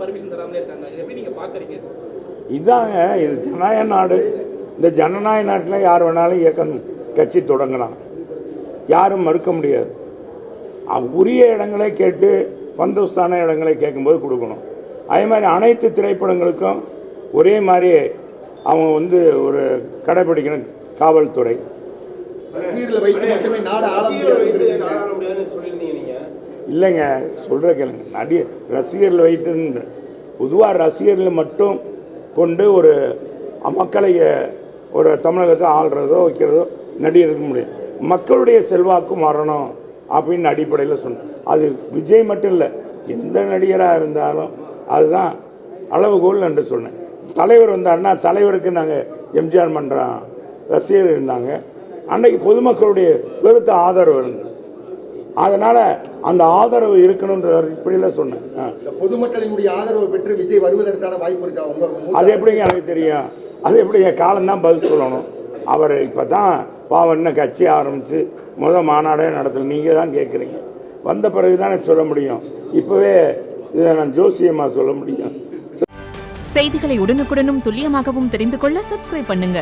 Permission தராமலே இருக்காங்க. இதை எப்படி நீங்க பாக்குறீங்க? இதாங்க, இது ஜனநாயக நாடு. இந்த ஜனநாயக நாட்டில் யார் வேணாலும் இயக்கம் கட்சி தொடங்கலாம், யாரும் மறுக்க முடியாது. உரிய இடங்களை கேட்டு பந்தோஸ்தான இடங்களை கேட்கும்போது கொடுக்கணும். அதே மாதிரி அனைத்து திரைப்படங்களுக்கும் ஒரே மாதிரி அவங்க ஒரு கடைபிடிக்கணும். காவல்துறை இல்லைங்க, சொல்கிற கேளுங்க. ரசிகர்கள் வைத்து பொதுவாக ரசிகர்கள் மட்டும் கொண்டு ஒரு மக்களை ஒரு தமிழகத்தை ஆள்றதோ வைக்கிறதோ நடிகருக்கு முடியும். மக்களுடைய செல்வாக்கு மாறணும் அப்படின்னு அடிப்படையில் சொன்னேன். அது விஜய் மட்டும் இல்லை, எந்த நடிகராக இருந்தாலும் அதுதான் அளவுகோல் என்று சொன்னேன். தலைவர் வந்தாருன்னா தலைவருக்கு நாங்கள் எம்ஜிஆர் மன்றம் ரசிகர் இருந்தாங்க. அன்றைக்கு பொதுமக்களுடைய பெருத்த ஆதரவு இருந்தது. அதனால அந்த ஆதரவு இருக்கணும்ன்ற அடிப்படையில் சொன்னேன். பொதுமக்களினுடைய ஆதரவு பெற்று விஜய் வருவதற்கான வாய்ப்பு இருக்கா? அது எப்படிங்க எனக்கு தெரியும்? அது எப்படிங்க? காலம்தான் பதில் சொல்லணும். அவர் இப்போ தான் பாவம் கட்சி ஆரம்பித்து மாநாடே நடத்தல. நீங்கள் தான் கேட்குறீங்க. வந்த பிறகு தானே சொல்ல முடியும். இப்போவே இதை நான் ஜோசியமாக சொல்ல முடியும். செய்திகளை உடனுக்குடனும் துல்லியமாகவும் தெரிந்து கொள்ள சப்ஸ்கிரைப் பண்ணுங்க.